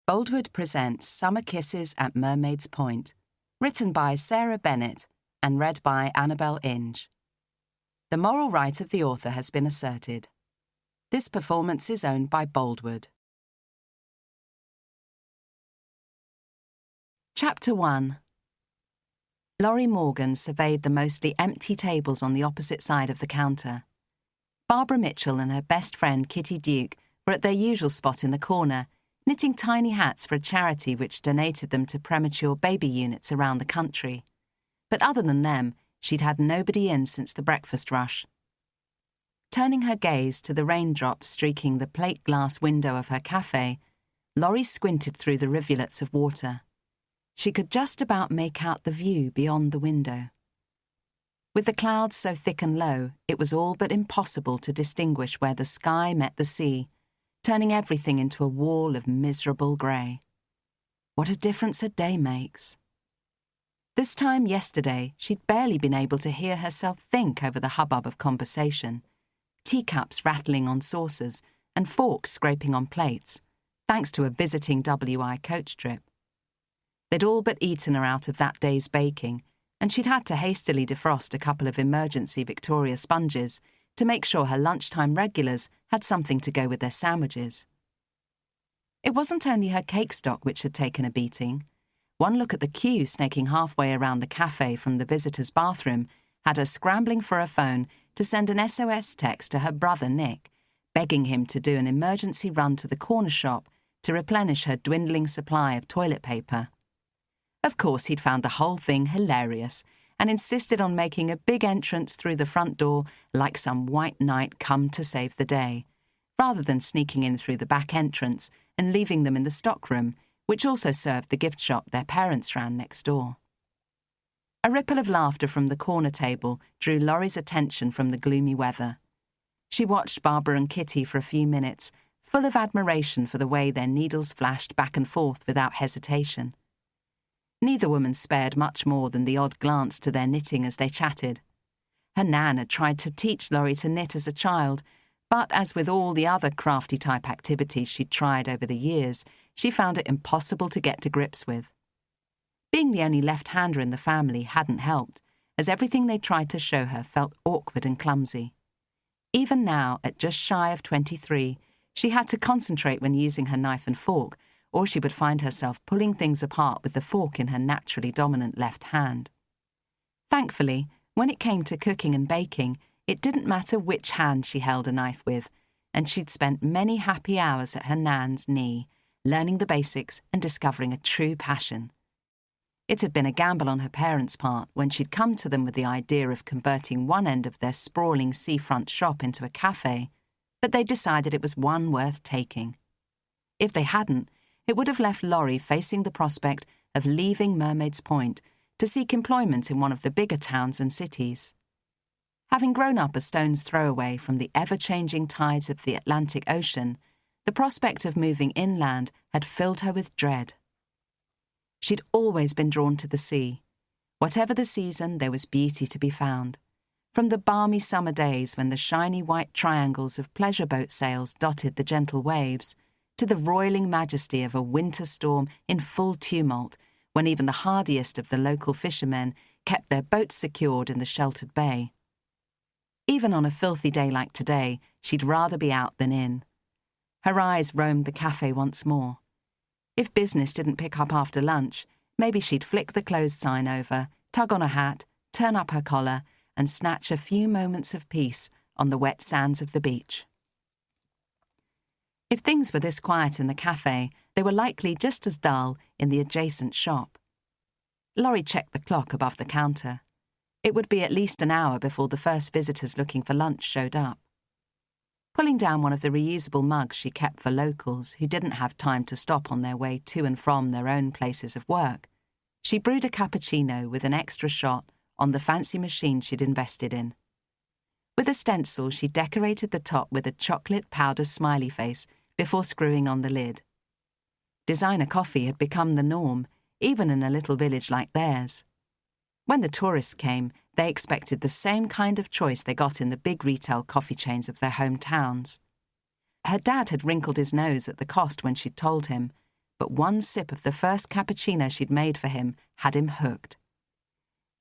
Boldwood presents Summer Kisses at Mermaids Point, written by Sarah Bennett and read by Annabel Inge. The moral right of the author has been asserted. This performance is owned by Boldwood. Chapter 1. Laurie Morgan surveyed the mostly empty tables on the opposite side of the counter. Barbara Mitchell and her best friend Kitty Duke were at their usual spot in the corner, knitting tiny hats for a charity which donated them to premature baby units around the country. But other than them, she'd had nobody in since the breakfast rush. Turning her gaze to the raindrops streaking the plate glass window of her café, Laurie squinted through the rivulets of water. She could just about make out the view beyond the window. With the clouds so thick and low, it was all but impossible to distinguish where the sky met the sea, turning everything into a wall of miserable grey. What a difference a day makes. This time yesterday, she'd barely been able to hear herself think over the hubbub of conversation, teacups rattling on saucers and forks scraping on plates, thanks to a visiting WI coach trip. They'd all but eaten her out of that day's baking, and she'd had to hastily defrost a couple of emergency Victoria sponges to make sure her lunchtime regulars had something to go with their sandwiches. It wasn't only her cake stock which had taken a beating. One look at the queue snaking halfway around the cafe from the visitor's bathroom had her scrambling for a phone to send an SOS text to her brother Nick, begging him to do an emergency run to the corner shop to replenish her dwindling supply of toilet paper. Of course, he'd found the whole thing hilarious and insisted on making a big entrance through the front door like some white knight come to save the day, rather than sneaking in through the back entrance and leaving them in the stockroom, which also served the gift shop their parents ran next door. A ripple of laughter from the corner table drew Laurie's attention from the gloomy weather. She watched Barbara and Kitty for a few minutes, full of admiration for the way their needles flashed back and forth without hesitation. Neither woman spared much more than the odd glance to their knitting as they chatted. Her nan had tried to teach Laurie to knit as a child, but as with all the other crafty-type activities she'd tried over the years, she found it impossible to get to grips with. Being the only left-hander in the family hadn't helped, as everything they tried to show her felt awkward and clumsy. Even now, at just shy of 23, she had to concentrate when using her knife and fork, or she would find herself pulling things apart with the fork in her naturally dominant left hand. Thankfully, when it came to cooking and baking, it didn't matter which hand she held a knife with, and she'd spent many happy hours at her nan's knee, learning the basics and discovering a true passion. It had been a gamble on her parents' part when she'd come to them with the idea of converting one end of their sprawling seafront shop into a café, but they decided it was one worth taking. If they hadn't, it would have left Laurie facing the prospect of leaving Mermaids Point to seek employment in one of the bigger towns and cities. Having grown up a stone's throw away from the ever-changing tides of the Atlantic Ocean, the prospect of moving inland had filled her with dread. She'd always been drawn to the sea. Whatever the season, there was beauty to be found. From the balmy summer days when the shiny white triangles of pleasure boat sails dotted the gentle waves, to the roiling majesty of a winter storm in full tumult, when even the hardiest of the local fishermen kept their boats secured in the sheltered bay. Even on a filthy day like today, she'd rather be out than in. Her eyes roamed the cafe once more. If business didn't pick up after lunch, maybe she'd flick the closed sign over, tug on a hat, turn up her collar, and snatch a few moments of peace on the wet sands of the beach. If things were this quiet in the cafe, they were likely just as dull in the adjacent shop. Laurie checked the clock above the counter. It would be at least an hour before the first visitors looking for lunch showed up. Pulling down one of the reusable mugs she kept for locals who didn't have time to stop on their way to and from their own places of work, she brewed a cappuccino with an extra shot on the fancy machine she'd invested in. With a stencil, she decorated the top with a chocolate powder smiley face before screwing on the lid. Designer coffee had become the norm, even in a little village like theirs. When the tourists came, they expected the same kind of choice they got in the big retail coffee chains of their hometowns. Her dad had wrinkled his nose at the cost when she'd told him, but one sip of the first cappuccino she'd made for him had him hooked.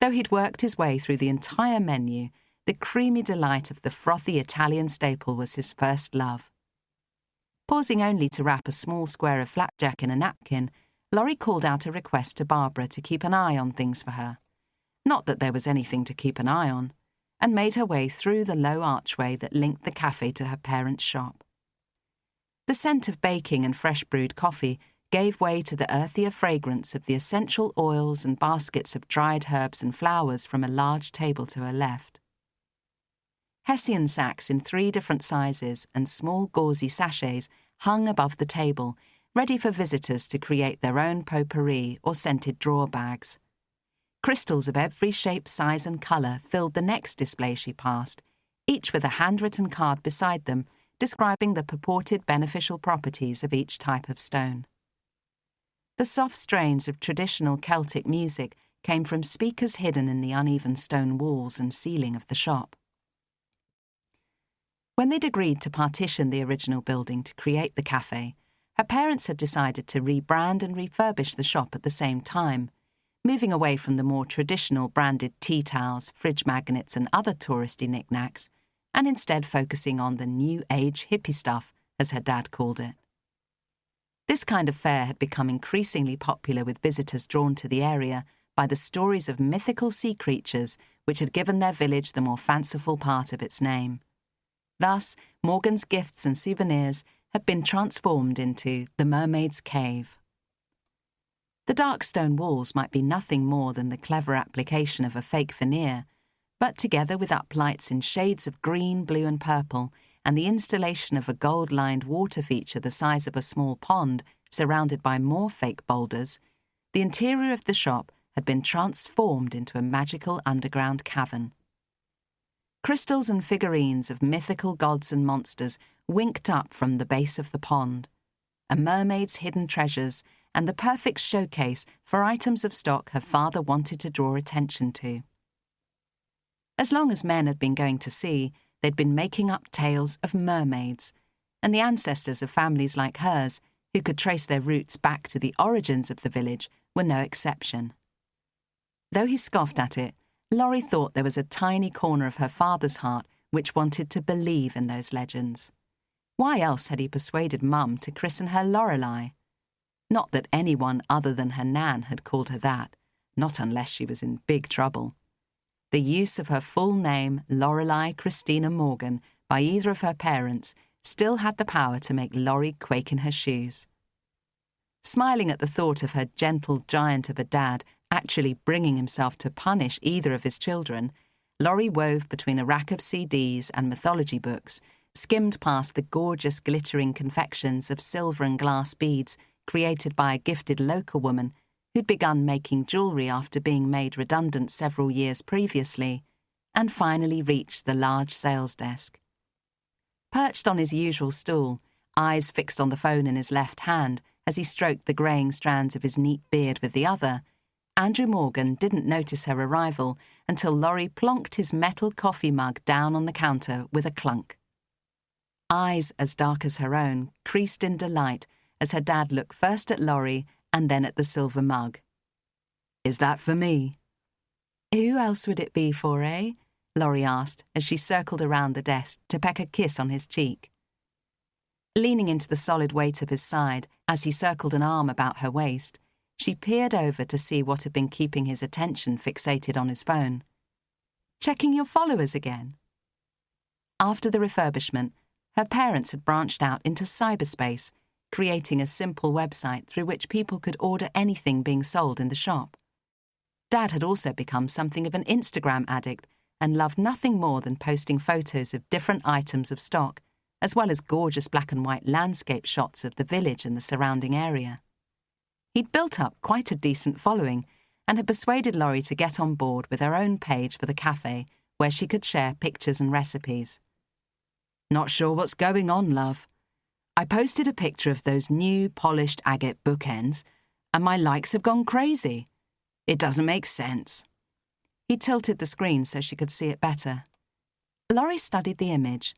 Though he'd worked his way through the entire menu, the creamy delight of the frothy Italian staple was his first love. Pausing only to wrap a small square of flapjack in a napkin, Laurie called out a request to Barbara to keep an eye on things for her. Not that there was anything to keep an eye on, and made her way through the low archway that linked the café to her parents' shop. The scent of baking and fresh-brewed coffee gave way to the earthier fragrance of the essential oils and baskets of dried herbs and flowers from a large table to her left. Hessian sacks in 3 different sizes and small gauzy sachets hung above the table, ready for visitors to create their own potpourri or scented drawer bags. Crystals of every shape, size and colour filled the next display she passed, each with a handwritten card beside them describing the purported beneficial properties of each type of stone. The soft strains of traditional Celtic music came from speakers hidden in the uneven stone walls and ceiling of the shop. When they'd agreed to partition the original building to create the café, her parents had decided to rebrand and refurbish the shop at the same time, moving away from the more traditional branded tea towels, fridge magnets and other touristy knickknacks, and instead focusing on the new age hippie stuff, as her dad called it. This kind of fair had become increasingly popular with visitors drawn to the area by the stories of mythical sea creatures which had given their village the more fanciful part of its name. Thus, Morgan's gifts and souvenirs had been transformed into the Mermaid's Cave. The dark stone walls might be nothing more than the clever application of a fake veneer, but together with uplights in shades of green, blue and purple, and the installation of a gold-lined water feature the size of a small pond surrounded by more fake boulders, the interior of the shop had been transformed into a magical underground cavern. Crystals and figurines of mythical gods and monsters winked up from the base of the pond, a mermaid's hidden treasures and the perfect showcase for items of stock her father wanted to draw attention to. As long as men had been going to sea, they'd been making up tales of mermaids, and the ancestors of families like hers, who could trace their roots back to the origins of the village, were no exception. Though he scoffed at it, Laurie thought there was a tiny corner of her father's heart which wanted to believe in those legends. Why else had he persuaded Mum to christen her Lorelei? Not that anyone other than her Nan had called her that, not unless she was in big trouble. The use of her full name, Lorelei Christina Morgan, by either of her parents still had the power to make Laurie quake in her shoes. Smiling at the thought of her gentle giant of a dad actually bringing himself to punish either of his children, Laurie wove between a rack of CDs and mythology books, skimmed past the gorgeous glittering confections of silver and glass beads created by a gifted local woman who'd begun making jewellery after being made redundant several years previously, and finally reached the large sales desk. Perched on his usual stool, eyes fixed on the phone in his left hand as he stroked the greying strands of his neat beard with the other, Andrew Morgan didn't notice her arrival until Laurie plonked his metal coffee mug down on the counter with a clunk. Eyes as dark as her own creased in delight as her dad looked first at Laurie and then at the silver mug. "Is that for me?" "Who else would it be for, eh?" Laurie asked as she circled around the desk to peck a kiss on his cheek. Leaning into the solid weight of his side as he circled an arm about her waist, she peered over to see what had been keeping his attention fixated on his phone. "Checking your followers again?" After the refurbishment, her parents had branched out into cyberspace, creating a simple website through which people could order anything being sold in the shop. Dad had also become something of an Instagram addict and loved nothing more than posting photos of different items of stock, as well as gorgeous black and white landscape shots of the village and the surrounding area. He'd built up quite a decent following and had persuaded Laurie to get on board with her own page for the cafe where she could share pictures and recipes. "Not sure what's going on, love. I posted a picture of those new polished agate bookends, and my likes have gone crazy. It doesn't make sense." He tilted the screen so she could see it better. Laurie studied the image.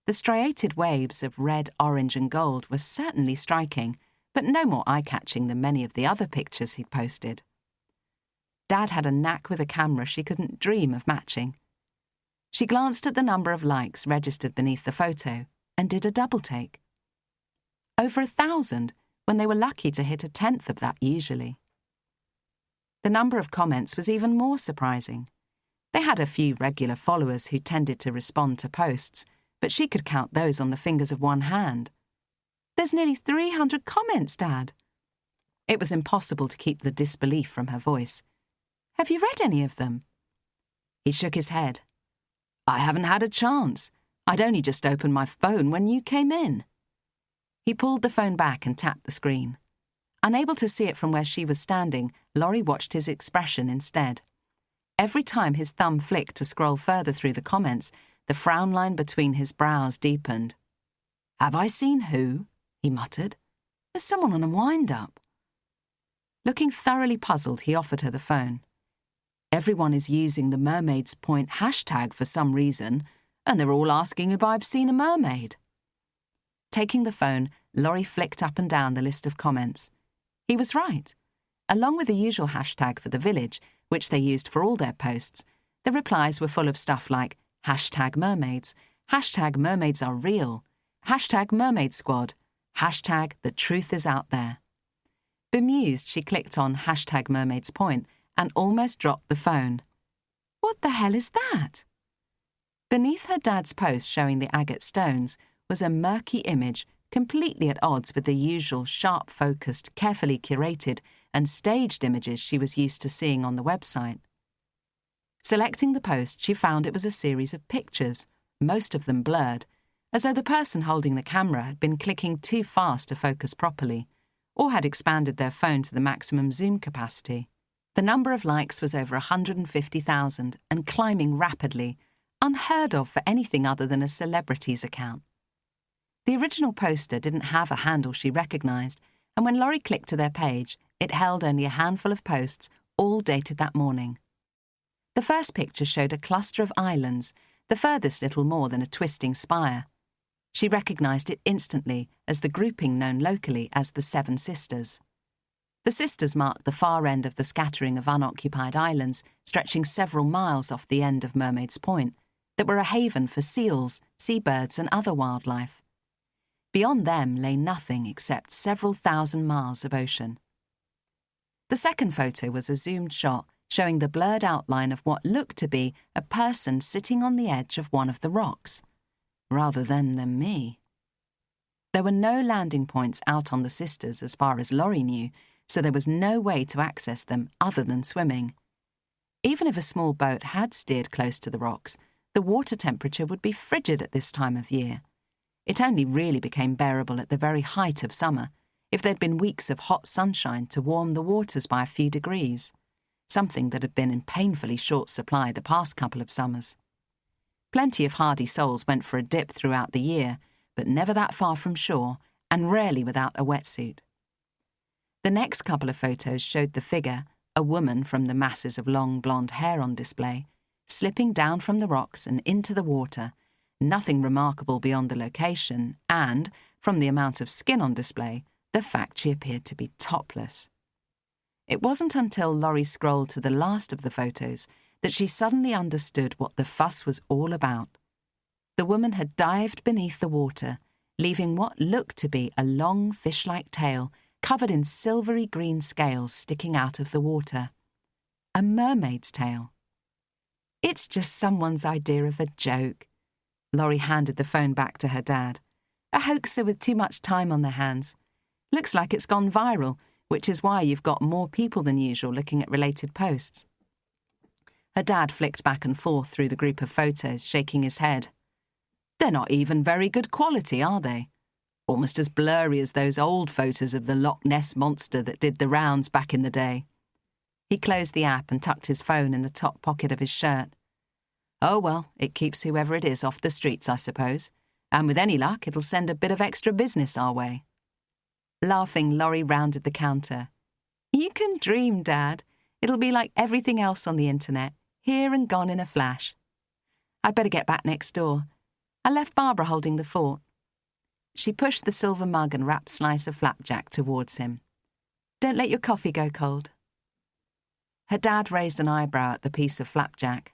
The striated waves of red, orange and gold were certainly striking, but no more eye-catching than many of the other pictures he'd posted. Dad had a knack with a camera she couldn't dream of matching. She glanced at the number of likes registered beneath the photo and did a double-take. Over 1,000, when they were lucky to hit 1/10 of that usually. The number of comments was even more surprising. They had a few regular followers who tended to respond to posts, but she could count those on the fingers of one hand. "There's nearly 300 comments, Dad." It was impossible to keep the disbelief from her voice. "Have you read any of them?" He shook his head. "I haven't had a chance. I'd only just opened my phone when you came in." He pulled the phone back and tapped the screen. Unable to see it from where she was standing, Laurie watched his expression instead. Every time his thumb flicked to scroll further through the comments, the frown line between his brows deepened. "Have I seen who?" he muttered. "There's someone on a wind-up." Looking thoroughly puzzled, he offered her the phone. "Everyone is using the Mermaids Point hashtag for some reason, and they're all asking if I've seen a mermaid." Taking the phone, Laurie flicked up and down the list of comments. He was right. Along with the usual hashtag for the village, which they used for all their posts, the replies were full of stuff like hashtag mermaids, hashtag mermaids are real, hashtag mermaid squad, hashtag the truth is out there. Bemused, she clicked on hashtag Mermaids Point and almost dropped the phone. What the hell is that? Beneath her dad's post showing the agate stones was a murky image completely at odds with the usual sharp-focused, carefully curated and staged images she was used to seeing on the website. Selecting the post, she found it was a series of pictures, most of them blurred, as though the person holding the camera had been clicking too fast to focus properly, or had expanded their phone to the maximum zoom capacity. The number of likes was over 150,000 and climbing rapidly, unheard of for anything other than a celebrity's account. The original poster didn't have a handle she recognised, and when Laurie clicked to their page, it held only a handful of posts, all dated that morning. The first picture showed a cluster of islands, the furthest little more than a twisting spire. She recognised it instantly as the grouping known locally as the Seven Sisters. The Sisters marked the far end of the scattering of unoccupied islands stretching several miles off the end of Mermaids Point that were a haven for seals, seabirds and other wildlife. Beyond them lay nothing except several thousand miles of ocean. The second photo was a zoomed shot showing the blurred outline of what looked to be a person sitting on the edge of one of the rocks, rather than me. There were no landing points out on the Sisters as far as Laurie knew, so there was no way to access them other than swimming. Even if a small boat had steered close to the rocks, the water temperature would be frigid at this time of year. It only really became bearable at the very height of summer, if there'd been weeks of hot sunshine to warm the waters by a few degrees, something that had been in painfully short supply the past couple of summers. Plenty of hardy souls went for a dip throughout the year, but never that far from shore, and rarely without a wetsuit. The next couple of photos showed the figure, a woman from the masses of long blonde hair on display, slipping down from the rocks and into the water, nothing remarkable beyond the location and, from the amount of skin on display, the fact she appeared to be topless. It wasn't until Laurie scrolled to the last of the photos that she suddenly understood what the fuss was all about. The woman had dived beneath the water, leaving what looked to be a long fish-like tail covered in silvery green scales sticking out of the water. A mermaid's tail. It's just someone's idea of a joke. Laurie handed the phone back to her dad. A hoaxer with too much time on their hands. Looks like it's gone viral, which is why you've got more people than usual looking at related posts. Her dad flicked back and forth through the group of photos, shaking his head. They're not even very good quality, are they? Almost as blurry as those old photos of the Loch Ness Monster that did the rounds back in the day. He closed the app and tucked his phone in the top pocket of his shirt. Oh well, it keeps whoever it is off the streets, I suppose, and with any luck it'll send a bit of extra business our way. Laughing, Laurie rounded the counter. You can dream, Dad. It'll be like everything else on the internet, here and gone in a flash. I'd better get back next door. I left Barbara holding the fort. She pushed the silver mug and wrapped slice of flapjack towards him. "Don't let your coffee go cold." Her dad raised an eyebrow at the piece of flapjack.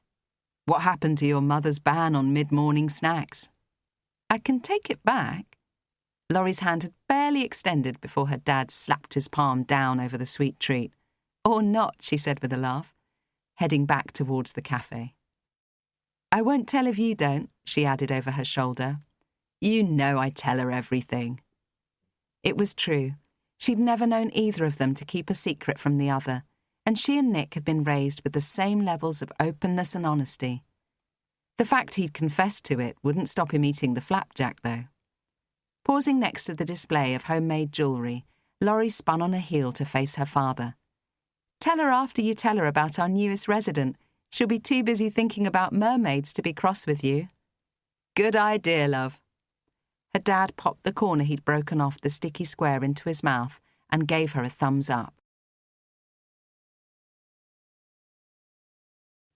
"What happened to your mother's ban on mid-morning snacks?" "I can take it back." Laurie's hand had barely extended before her dad slapped his palm down over the sweet treat. "Or not," she said with a laugh, heading back towards the café. "I won't tell if you don't," she added over her shoulder. "You know I tell her everything." It was true. She'd never known either of them to keep a secret from the other, and she and Nick had been raised with the same levels of openness and honesty. The fact he'd confessed to it wouldn't stop him eating the flapjack, though. Pausing next to the display of homemade jewellery, Laurie spun on her heel to face her father. "Tell her after you tell her about our newest resident. She'll be too busy thinking about mermaids to be cross with you." "Good idea, love." Her dad popped the corner he'd broken off the sticky square into his mouth and gave her a thumbs up.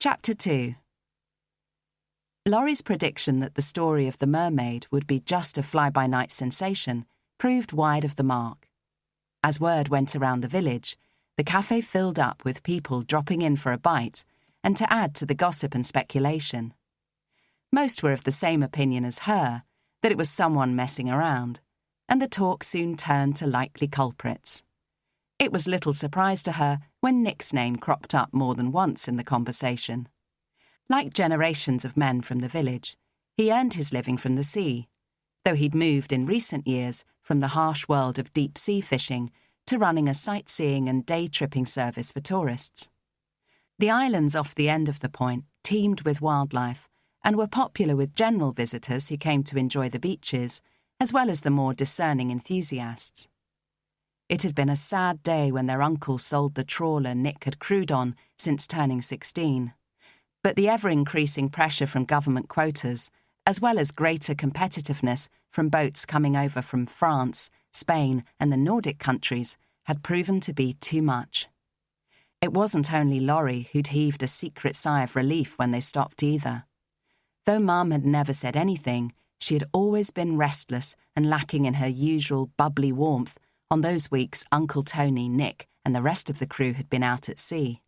Chapter 2. Laurie's prediction that the story of the mermaid would be just a fly-by-night sensation proved wide of the mark. As word went around the village, the café filled up with people dropping in for a bite and to add to the gossip and speculation. Most were of the same opinion as her, that it was someone messing around, and the talk soon turned to likely culprits. It was little surprise to her when Nick's name cropped up more than once in the conversation. Like generations of men from the village, he earned his living from the sea, though he'd moved in recent years from the harsh world of deep-sea fishing to running a sightseeing and day-tripping service for tourists. The islands off the end of the point teemed with wildlife and were popular with general visitors who came to enjoy the beaches, as well as the more discerning enthusiasts. It had been a sad day when their uncle sold the trawler Nick had crewed on since turning 16. But the ever-increasing pressure from government quotas, as well as greater competitiveness from boats coming over from France, Spain and the Nordic countries, had proven to be too much. It wasn't only Laurie who'd heaved a secret sigh of relief when they stopped either. Though Mum had never said anything, she had always been restless and lacking in her usual bubbly warmth on those weeks Uncle Tony, Nick and the rest of the crew had been out at sea.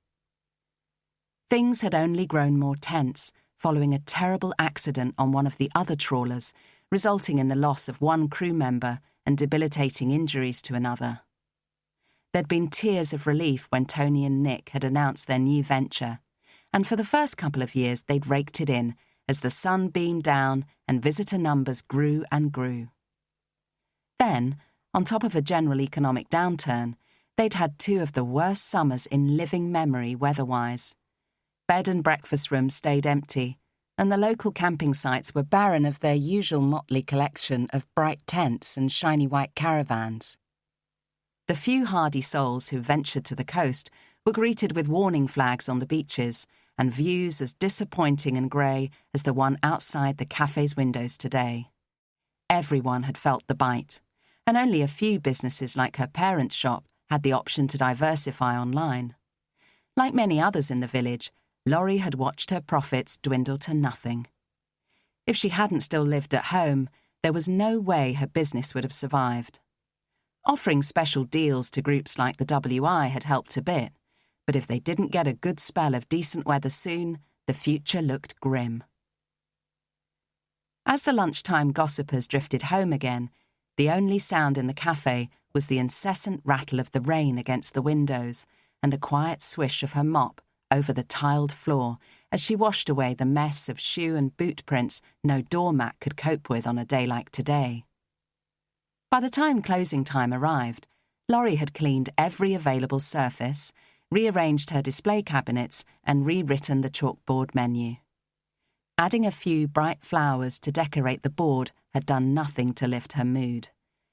Things had only grown more tense following a terrible accident on one of the other trawlers, resulting in the loss of one crew member and debilitating injuries to another. There'd been tears of relief when Tony and Nick had announced their new venture, and for the first couple of years they'd raked it in as the sun beamed down and visitor numbers grew and grew. Then, on top of a general economic downturn, they'd had two of the worst summers in living memory weather-wise. Bed and breakfast rooms stayed empty, and the local camping sites were barren of their usual motley collection of bright tents and shiny white caravans. The few hardy souls who ventured to the coast were greeted with warning flags on the beaches and views as disappointing and grey as the one outside the cafe's windows today. Everyone had felt the bite, and only a few businesses like her parents' shop had the option to diversify online. Like many others in the village, Laurie had watched her profits dwindle to nothing. If she hadn't still lived at home, there was no way her business would have survived. Offering special deals to groups like the WI had helped a bit, but if they didn't get a good spell of decent weather soon, the future looked grim. As the lunchtime gossipers drifted home again, the only sound in the cafe was the incessant rattle of the rain against the windows and the quiet swish of her mop over the tiled floor as she washed away the mess of shoe and boot prints no doormat could cope with on a day like today. By the time closing time arrived, Laurie had cleaned every available surface, rearranged her display cabinets and rewritten the chalkboard menu. Adding a few bright flowers to decorate the board had done nothing to lift her mood,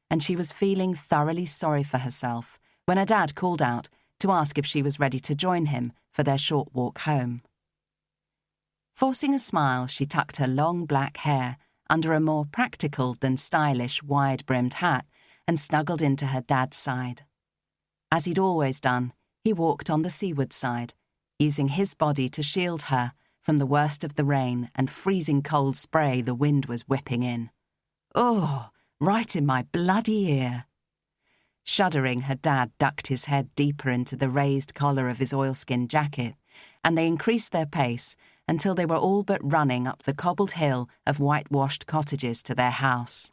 and she was feeling thoroughly sorry for herself when her dad called out to ask if she was ready to join him for their short walk home. Forcing a smile, she tucked her long black hair under a more practical than stylish wide-brimmed hat and snuggled into her dad's side. As he'd always done, he walked on the seaward side, using his body to shield her from the worst of the rain and freezing cold spray the wind was whipping in. "Oh, right in my bloody ear." Shuddering, her dad ducked his head deeper into the raised collar of his oilskin jacket, and they increased their pace until they were all but running up the cobbled hill of whitewashed cottages to their house.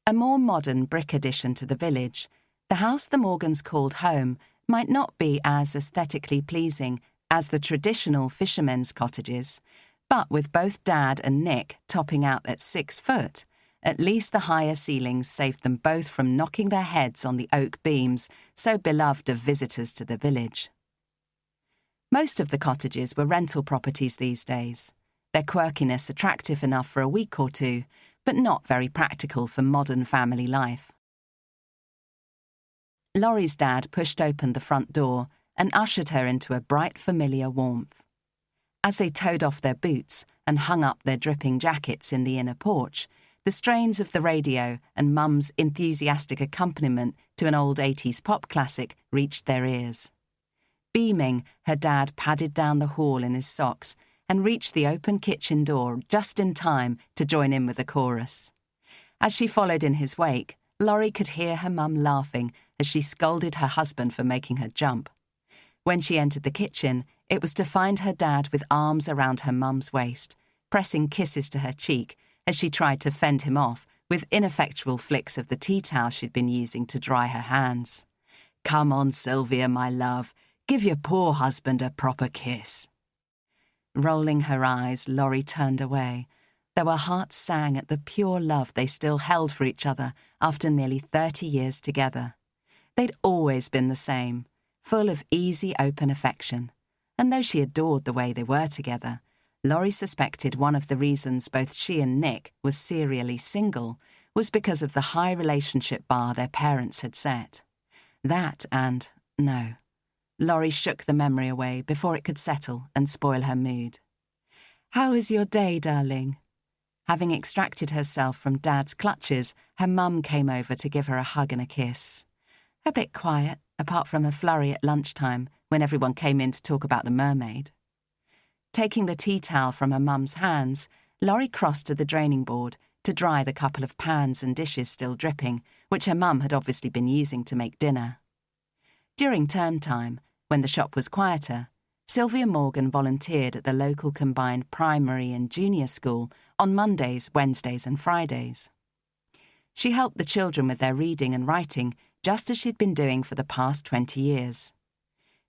A more modern brick addition to the village, the house the Morgans called home might not be as aesthetically pleasing as the traditional fishermen's cottages, but with both Dad and Nick topping out at 6 foot, at least the higher ceilings saved them both from knocking their heads on the oak beams so beloved of visitors to the village. Most of the cottages were rental properties these days, their quirkiness attractive enough for a week or two, but not very practical for modern family life. Laurie's dad pushed open the front door and ushered her into a bright, familiar warmth. As they towed off their boots and hung up their dripping jackets in the inner porch, the strains of the radio and Mum's enthusiastic accompaniment to an old 80s pop classic reached their ears. Beaming, her dad padded down the hall in his socks and reached the open kitchen door just in time to join in with the chorus. As she followed in his wake, Laurie could hear her mum laughing as she scolded her husband for making her jump. When she entered the kitchen, it was to find her dad with arms around her mum's waist, pressing kisses to her cheek as she tried to fend him off with ineffectual flicks of the tea towel she'd been using to dry her hands. "Come on, Sylvia, my love. Give your poor husband a proper kiss." Rolling her eyes, Laurie turned away, though her heart sang at the pure love they still held for each other after nearly 30 years together. They'd always been the same, full of easy, open affection, and though she adored the way they were together, Laurie suspected one of the reasons both she and Nick were serially single was because of the high relationship bar their parents had set. That and no. Laurie shook the memory away before it could settle and spoil her mood. "How was your day, darling?" Having extracted herself from Dad's clutches, her mum came over to give her a hug and a kiss. A bit quiet, apart from a flurry at lunchtime when everyone came in to talk about the mermaid. Taking the tea towel from her mum's hands, Laurie crossed to the draining board to dry the couple of pans and dishes still dripping, which her mum had obviously been using to make dinner. During term time, when the shop was quieter, Sylvia Morgan volunteered at the local combined primary and junior school on Mondays, Wednesdays and Fridays. She helped the children with their reading and writing just as she'd been doing for the past 20 years.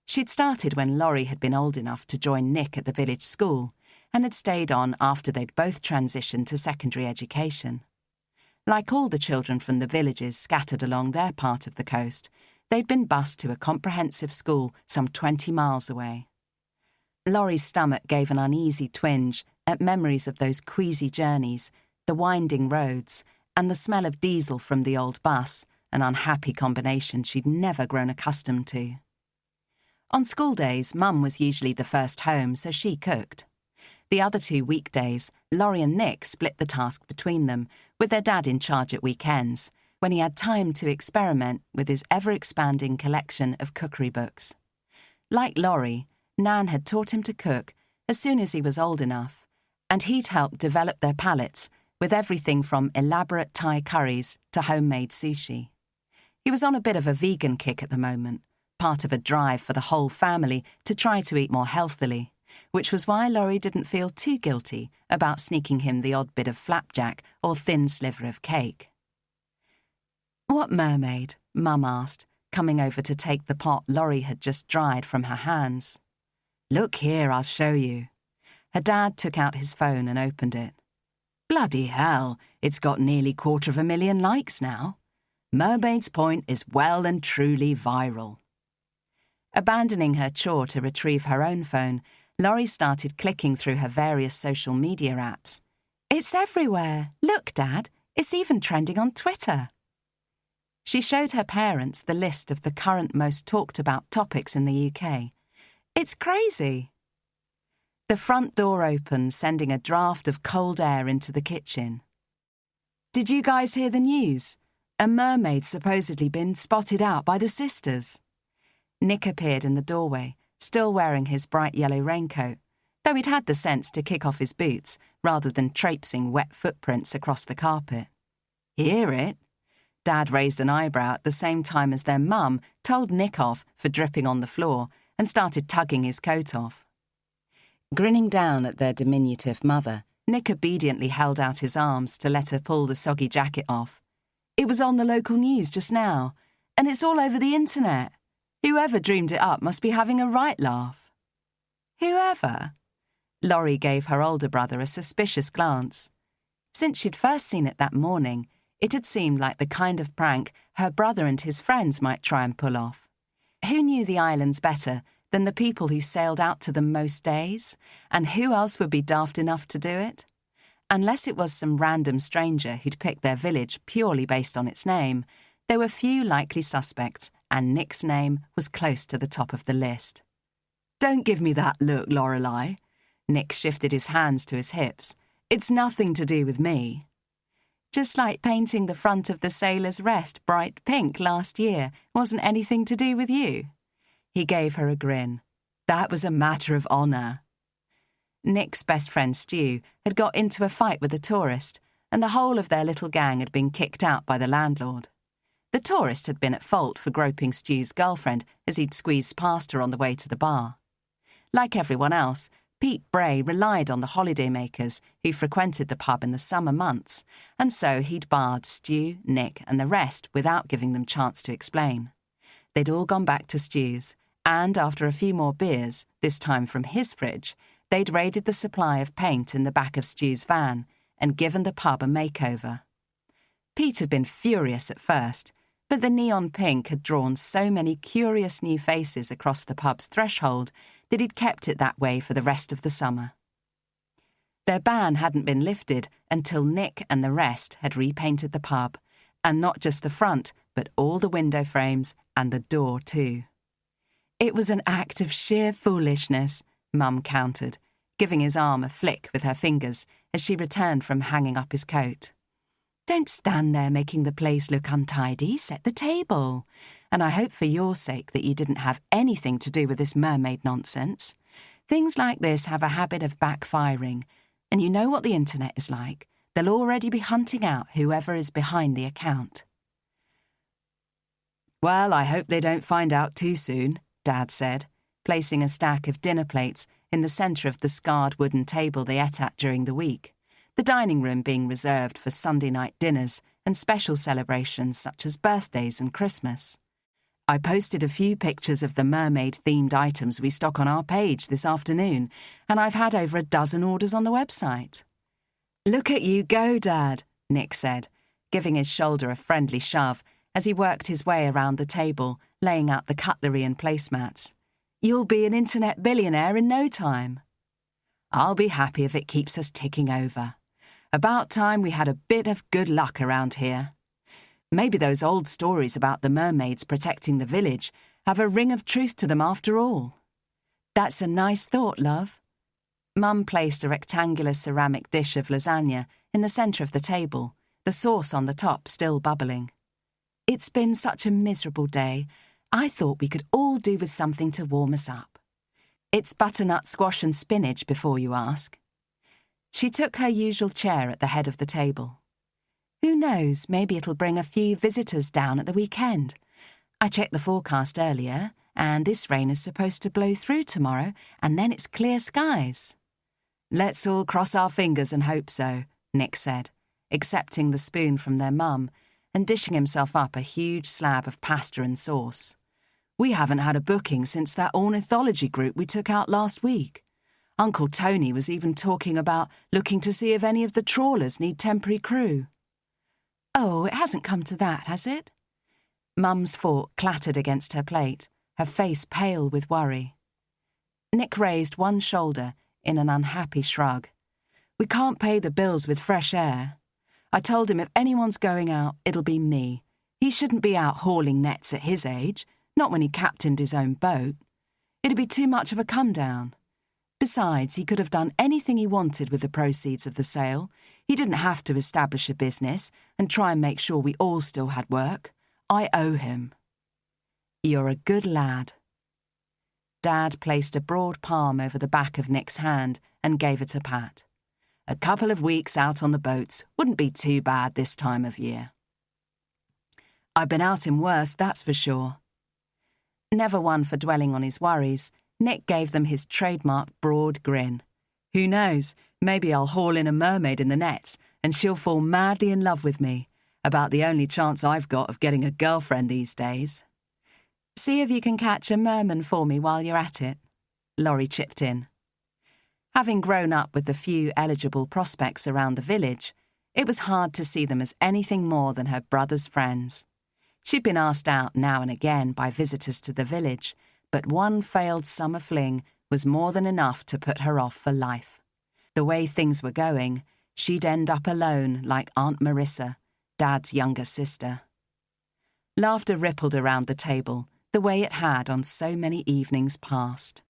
She'd started when Laurie had been old enough to join Nick at the village school and had stayed on after they'd both transitioned to secondary education. Like all the children from the villages scattered along their part of the coast, they'd been bused to a comprehensive school some 20 miles away. Laurie's stomach gave an uneasy twinge at memories of those queasy journeys, the winding roads, and the smell of diesel from the old bus, an unhappy combination she'd never grown accustomed to. On school days, Mum was usually the first home, so she cooked. The other 2 weekdays, Laurie and Nick split the task between them, with their dad in charge at weekends, when he had time to experiment with his ever-expanding collection of cookery books. Like Laurie, Nan had taught him to cook as soon as he was old enough, and he'd helped develop their palates with everything from elaborate Thai curries to homemade sushi. He was on a bit of a vegan kick at the moment, part of a drive for the whole family to try to eat more healthily, which was why Laurie didn't feel too guilty about sneaking him the odd bit of flapjack or thin sliver of cake. "What mermaid?" Mum asked, coming over to take the pot Laurie had just dried from her hands. "Look here, I'll show you." Her dad took out his phone and opened it. "Bloody hell, it's got nearly 250,000 likes now. Mermaids Point is well and truly viral." Abandoning her chore to retrieve her own phone, Laurie started clicking through her various social media apps. "It's everywhere. Look, Dad, it's even trending on Twitter." She showed her parents the list of the current most talked about topics in the UK. "It's crazy." The front door opened, sending a draft of cold air into the kitchen. "Did you guys hear the news? A mermaid's supposedly been spotted out by the sisters." Nick appeared in the doorway, still wearing his bright yellow raincoat, though he'd had the sense to kick off his boots rather than traipsing wet footprints across the carpet. Hear it? Dad raised an eyebrow at the same time as their mum told Nick off for dripping on the floor and started tugging his coat off. Grinning down at their diminutive mother, Nick obediently held out his arms to let her pull the soggy jacket off. It was on the local news just now, and it's all over the internet. Whoever dreamed it up must be having a right laugh. Whoever? Laurie gave her older brother a suspicious glance. Since she'd first seen it that morning, it had seemed like the kind of prank her brother and his friends might try and pull off. Who knew the islands better than the people who sailed out to them most days? And who else would be daft enough to do it? Unless it was some random stranger who'd picked their village purely based on its name, there were few likely suspects, and Nick's name was close to the top of the list. "Don't give me that look, Lorelei." Nick shifted his hands to his hips. "It's nothing to do with me." "Just like painting the front of the Sailor's Rest bright pink last year wasn't anything to do with you." He gave her a grin. "That was a matter of honour." Nick's best friend Stu had got into a fight with a tourist, and the whole of their little gang had been kicked out by the landlord. The tourist had been at fault for groping Stu's girlfriend as he'd squeezed past her on the way to the bar. Like everyone else, Pete Bray relied on the holidaymakers who frequented the pub in the summer months, and so he'd barred Stu, Nick and the rest without giving them chance to explain. They'd all gone back to Stu's, and after a few more beers, this time from his fridge, they'd raided the supply of paint in the back of Stu's van and given the pub a makeover. Pete had been furious at first, but the neon pink had drawn so many curious new faces across the pub's threshold that he'd kept it that way for the rest of the summer. Their ban hadn't been lifted until Nick and the rest had repainted the pub, and not just the front, but all the window frames and the door too. "It was an act of sheer foolishness," Mum countered, giving his arm a flick with her fingers as she returned from hanging up his coat. "Don't stand there making the place look untidy, set the table. And I hope for your sake that you didn't have anything to do with this mermaid nonsense. Things like this have a habit of backfiring, and you know what the internet is like. They'll already be hunting out whoever is behind the account." "Well, I hope they don't find out too soon," Dad said, placing a stack of dinner plates in the centre of the scarred wooden table they ate at during the week, the dining room being reserved for Sunday night dinners and special celebrations such as birthdays and Christmas. "I posted a few pictures of the mermaid-themed items we stock on our page this afternoon, and I've had over a dozen orders on the website." "Look at you go, Dad," Nick said, giving his shoulder a friendly shove as he worked his way around the table, laying out the cutlery and placemats. "You'll be an internet billionaire in no time." "I'll be happy if it keeps us ticking over. About time we had a bit of good luck around here. Maybe those old stories about the mermaids protecting the village have a ring of truth to them after all." "That's a nice thought, love." Mum placed a rectangular ceramic dish of lasagna in the centre of the table, the sauce on the top still bubbling. "It's been such a miserable day. I thought we could all do with something to warm us up. It's butternut squash and spinach, before you ask." She took her usual chair at the head of the table. "Who knows, maybe it'll bring a few visitors down at the weekend. I checked the forecast earlier, and this rain is supposed to blow through tomorrow, and then it's clear skies." "Let's all cross our fingers and hope so," Nick said, accepting the spoon from their mum and dishing himself up a huge slab of pasta and sauce. "We haven't had a booking since that ornithology group we took out last week. Uncle Tony was even talking about looking to see if any of the trawlers need temporary crew." "Oh, it hasn't come to that, has it?" Mum's fork clattered against her plate, her face pale with worry. Nick raised one shoulder in an unhappy shrug. "We can't pay the bills with fresh air. I told him if anyone's going out, it'll be me. He shouldn't be out hauling nets at his age, not when he captained his own boat. It'd be too much of a come-down. Besides, he could have done anything he wanted with the proceeds of the sale. He didn't have to establish a business and try and make sure we all still had work. I owe him." "You're a good lad." Dad placed a broad palm over the back of Nick's hand and gave it a pat. A couple of weeks out on the boats wouldn't be too bad this time of year. I've been out in worse, that's for sure. Never one for dwelling on his worries, Nick gave them his trademark broad grin. Who knows, maybe I'll haul in a mermaid in the nets and she'll fall madly in love with me. About the only chance I've got of getting a girlfriend these days. See if you can catch a merman for me while you're at it, Laurie chipped in. Having grown up with the few eligible prospects around the village, it was hard to see them as anything more than her brother's friends. She'd been asked out now and again by visitors to the village, but one failed summer fling was more than enough to put her off for life. The way things were going, she'd end up alone like Aunt Marissa, Dad's younger sister. Laughter rippled around the table, the way it had on so many evenings past.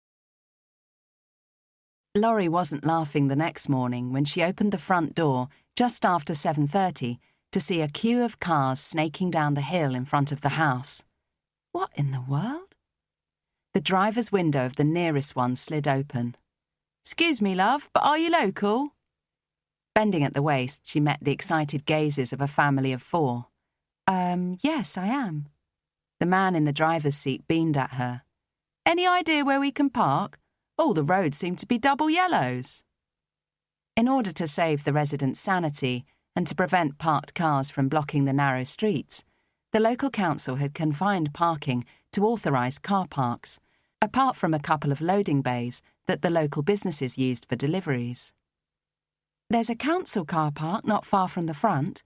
Laurie wasn't laughing the next morning when she opened the front door just after 7:30 to see a queue of cars snaking down the hill in front of the house. What in the world? The driver's window of the nearest one slid open. "Excuse me, love, but are you local?" Bending at the waist, she met the excited gazes of a family of 4. Yes, I am." The man in the driver's seat beamed at her. "Any idea where we can park? All the roads seem to be double yellows." In order to save the residents' sanity and to prevent parked cars from blocking the narrow streets, the local council had confined parking to authorised car parks, apart from a couple of loading bays that the local businesses used for deliveries. "There's a council car park not far from the front,"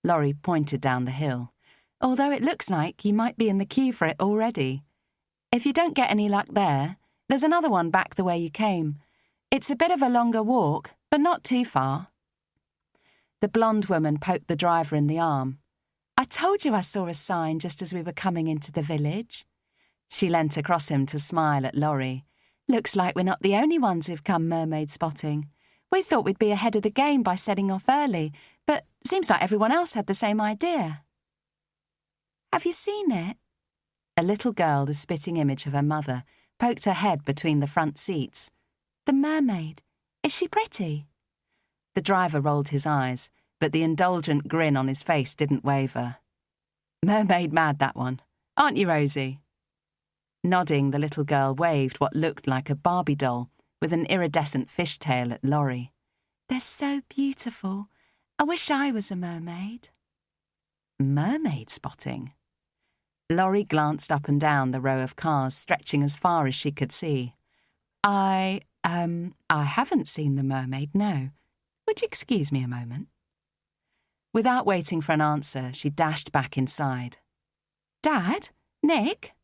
Laurie pointed down the hill, "although it looks like you might be in the queue for it already. If you don't get any luck there, there's another one back the way you came. It's a bit of a longer walk, but not too far." The blonde woman poked the driver in the arm. "I told you I saw a sign just as we were coming into the village." She leant across him to smile at Laurie. "Looks like we're not the only ones who've come mermaid spotting. We thought we'd be ahead of the game by setting off early, but seems like everyone else had the same idea." "Have you seen it?" A little girl, the spitting image of her mother, poked her head between the front seats. "The mermaid. Is she pretty?" The driver rolled his eyes, but the indulgent grin on his face didn't waver. "Mermaid mad, that one. Aren't you, Rosie?" Nodding, the little girl waved what looked like a Barbie doll with an iridescent fishtail at Laurie. "They're so beautiful. I wish I was a mermaid." Mermaid spotting? Laurie glanced up and down the row of cars stretching as far as she could see. I haven't seen the mermaid, no. Would you excuse me a moment?" Without waiting for an answer, she dashed back inside. "Dad? Nick?"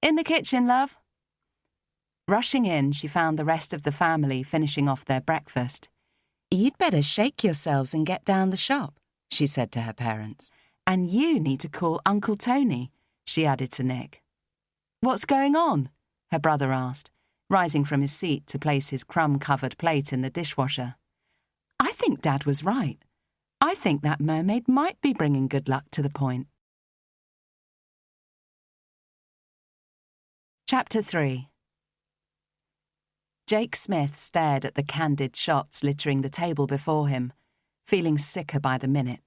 "In the kitchen, love." Rushing in, she found the rest of the family finishing off their breakfast. "You'd better shake yourselves and get down the shop," she said to her parents. "And you need to call Uncle Tony," she added to Nick. "What's going on?" her brother asked, rising from his seat to place his crumb-covered plate in the dishwasher. "I think Dad was right. I think that mermaid might be bringing good luck to the point." Chapter 3. Jake Smith stared at the candid shots littering the table before him, feeling sicker by the minute.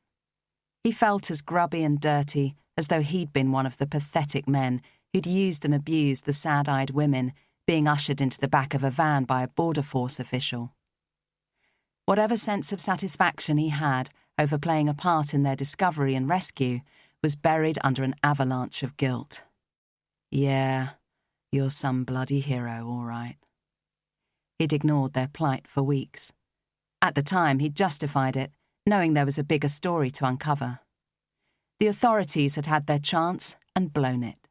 He felt as grubby and dirty as though he'd been one of the pathetic men who'd used and abused the sad-eyed women being ushered into the back of a van by a border force official. Whatever sense of satisfaction he had over playing a part in their discovery and rescue was buried under an avalanche of guilt. "Yeah, you're some bloody hero, all right." He'd ignored their plight for weeks. At the time, he'd justified it, knowing there was a bigger story to uncover. The authorities had had their chance and blown it.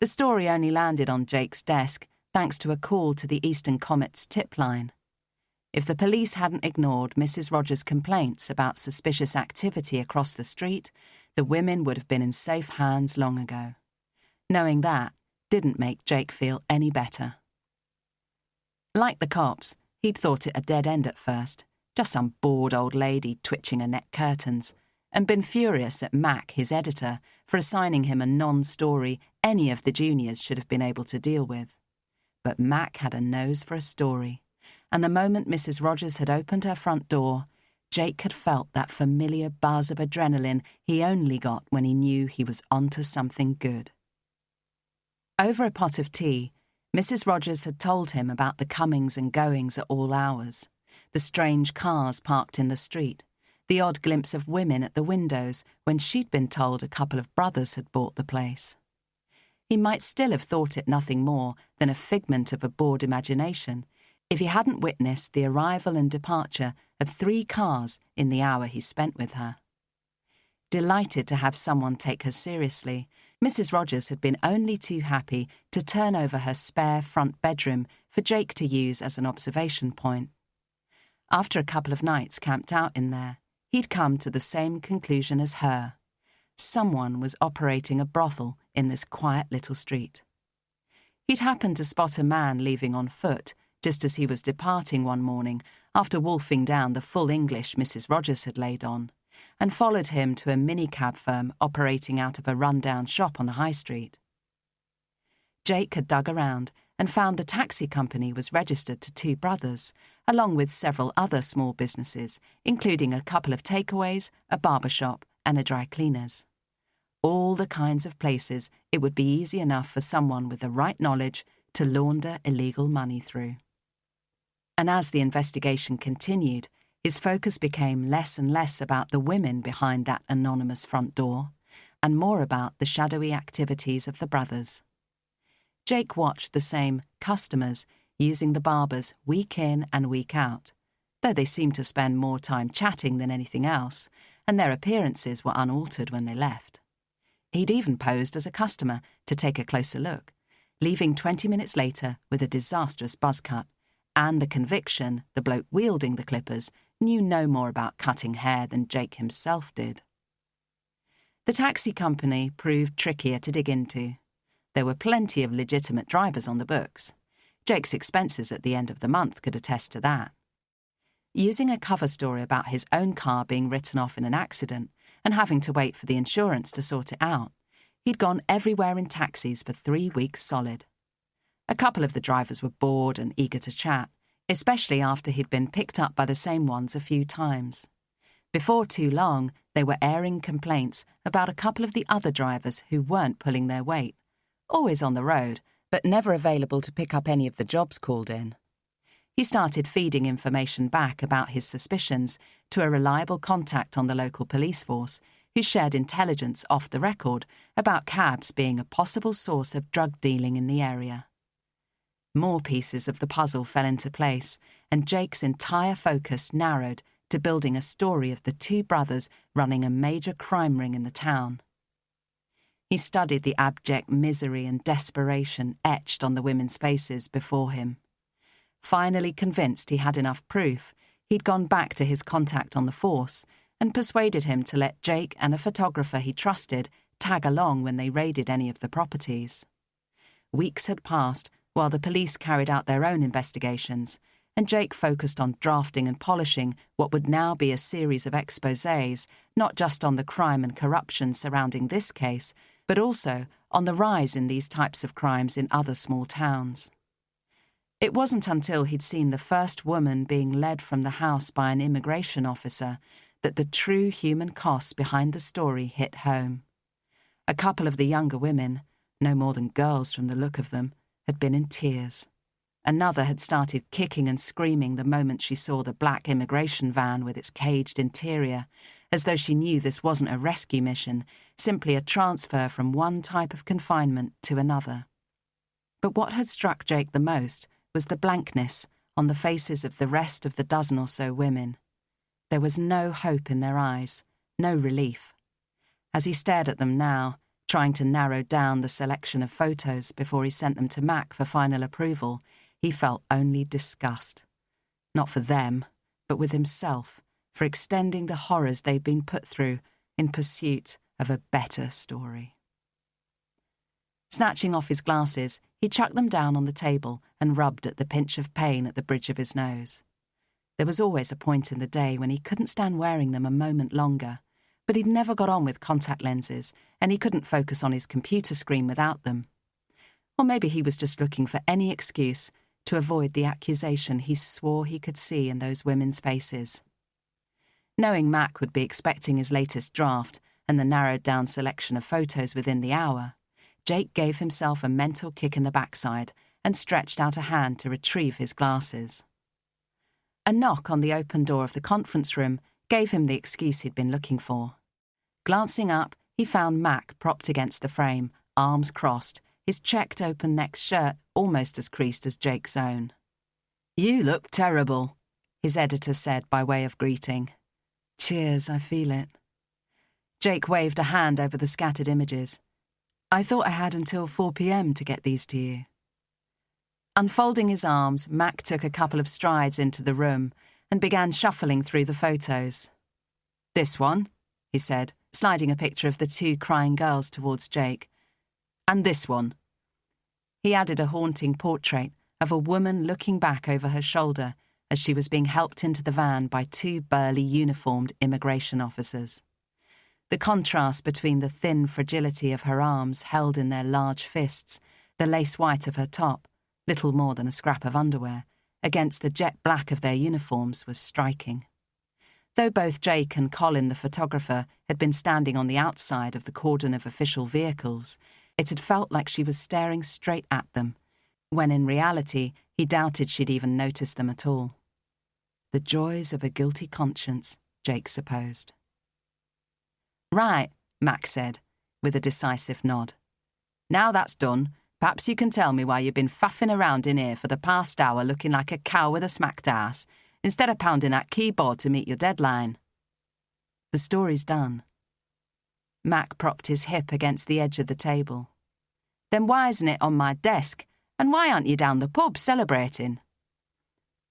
The story only landed on Jake's desk thanks to a call to the Eastern Comet's tip line. If the police hadn't ignored Mrs. Rogers' complaints about suspicious activity across the street, the women would have been in safe hands long ago. Knowing that didn't make Jake feel any better. Like the cops, he'd thought it a dead end at first, just some bored old lady twitching her neck curtains, and been furious at Mac, his editor, for assigning him a non-story any of the juniors should have been able to deal with. But Mac had a nose for a story, and the moment Mrs. Rogers had opened her front door, Jake had felt that familiar buzz of adrenaline he only got when he knew he was onto something good. Over a pot of tea, Mrs. Rogers had told him about the comings and goings at all hours, the strange cars parked in the street, the odd glimpse of women at the windows when she'd been told a couple of brothers had bought the place. He might still have thought it nothing more than a figment of a bored imagination if he hadn't witnessed the arrival and departure of 3 cars in the hour he spent with her. Delighted to have someone take her seriously, Mrs. Rogers had been only too happy to turn over her spare front bedroom for Jake to use as an observation point. After a couple of nights camped out in there, he'd come to the same conclusion as her. Someone was operating a brothel in this quiet little street. He'd happened to spot a man leaving on foot just as he was departing one morning after wolfing down the full English Mrs. Rogers had laid on, and followed him to a minicab firm operating out of a run-down shop on the high street. Jake had dug around and found the taxi company was registered to 2 brothers, along with several other small businesses, including a couple of takeaways, a barber shop, and a dry cleaner's. All the kinds of places it would be easy enough for someone with the right knowledge to launder illegal money through. And as the investigation continued, his focus became less and less about the women behind that anonymous front door, and more about the shadowy activities of the brothers. Jake watched the same customers using the barbers week in and week out, though they seemed to spend more time chatting than anything else, and their appearances were unaltered when they left. He'd even posed as a customer to take a closer look, leaving 20 minutes later with a disastrous buzz cut, and the conviction the bloke wielding the clippers knew no more about cutting hair than Jake himself did. The taxi company proved trickier to dig into. There were plenty of legitimate drivers on the books. Jake's expenses at the end of the month could attest to that. Using a cover story about his own car being written off in an accident and having to wait for the insurance to sort it out, he'd gone everywhere in taxis for 3 weeks solid. A couple of the drivers were bored and eager to chat, especially after he'd been picked up by the same ones a few times. Before too long, they were airing complaints about a couple of the other drivers who weren't pulling their weight, always on the road, but never available to pick up any of the jobs called in. He started feeding information back about his suspicions to a reliable contact on the local police force, who shared intelligence off the record about cabs being a possible source of drug dealing in the area. More pieces of the puzzle fell into place, and Jake's entire focus narrowed to building a story of the 2 brothers running a major crime ring in the town. He studied the abject misery and desperation etched on the women's faces before him. Finally convinced he had enough proof, he'd gone back to his contact on the force and persuaded him to let Jake and a photographer he trusted tag along when they raided any of the properties. Weeks had passed while the police carried out their own investigations, and Jake focused on drafting and polishing what would now be a series of exposés, not just on the crime and corruption surrounding this case, but also on the rise in these types of crimes in other small towns. It wasn't until he'd seen the first woman being led from the house by an immigration officer that the true human costs behind the story hit home. A couple of the younger women, no more than girls from the look of them, had been in tears. Another had started kicking and screaming the moment she saw the black immigration van with its caged interior, as though she knew this wasn't a rescue mission, simply a transfer from one type of confinement to another. But what had struck Jake the most was the blankness on the faces of the rest of the dozen or so women. There was no hope in their eyes, no relief. As he stared at them now, trying to narrow down the selection of photos before he sent them to Mac for final approval, he felt only disgust. Not for them, but with himself, for extending the horrors they'd been put through in pursuit of a better story. Snatching off his glasses, he chucked them down on the table and rubbed at the pinch of pain at the bridge of his nose. There was always a point in the day when he couldn't stand wearing them a moment longer, but he'd never got on with contact lenses, and he couldn't focus on his computer screen without them. Or maybe he was just looking for any excuse to avoid the accusation he swore he could see in those women's faces. Knowing Mac would be expecting his latest draft and the narrowed-down selection of photos within the hour, Jake gave himself a mental kick in the backside and stretched out a hand to retrieve his glasses. A knock on the open door of the conference room gave him the excuse he'd been looking for. Glancing up, he found Mac propped against the frame, arms crossed, his checked open neck shirt almost as creased as Jake's own. "You look terrible," his editor said by way of greeting. "Cheers, I feel it." Jake waved a hand over the scattered images. "I thought I had until 4 p.m. to get these to you." Unfolding his arms, Mac took a couple of strides into the room and began shuffling through the photos. "This one," he said, sliding a picture of the 2 crying girls towards Jake. "And this one." He added a haunting portrait of a woman looking back over her shoulder as she was being helped into the van by 2 burly uniformed immigration officers. The contrast between the thin fragility of her arms held in their large fists, the lace white of her top, little more than a scrap of underwear, against the jet black of their uniforms was striking. Though both Jake and Colin, the photographer, had been standing on the outside of the cordon of official vehicles, it had felt like she was staring straight at them, when in reality he doubted she'd even noticed them at all. The joys of a guilty conscience, Jake supposed. "Right," Mac said, with a decisive nod. "Now that's done, perhaps you can tell me why you've been faffing around in here for the past hour looking like a cow with a smacked ass, instead of pounding that keyboard to meet your deadline." "The story's done." Mac propped his hip against the edge of the table. "Then why isn't it on my desk, and why aren't you down the pub celebrating?"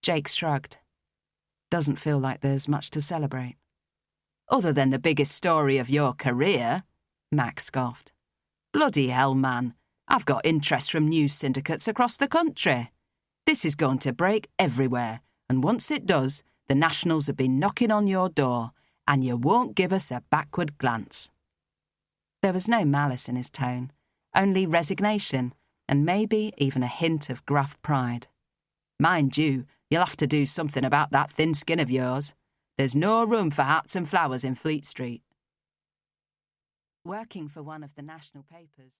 Jake shrugged. "Doesn't feel like there's much to celebrate." "Other than the biggest story of your career," Mac scoffed. "Bloody hell, man. I've got interest from news syndicates across the country. This is going to break everywhere, and once it does, the Nationals have been knocking on your door, and you won't give us a backward glance." There was no malice in his tone, only resignation, and maybe even a hint of gruff pride. "Mind you, you'll have to do something about that thin skin of yours. There's no room for hats and flowers in Fleet Street." Working for one of the national papers,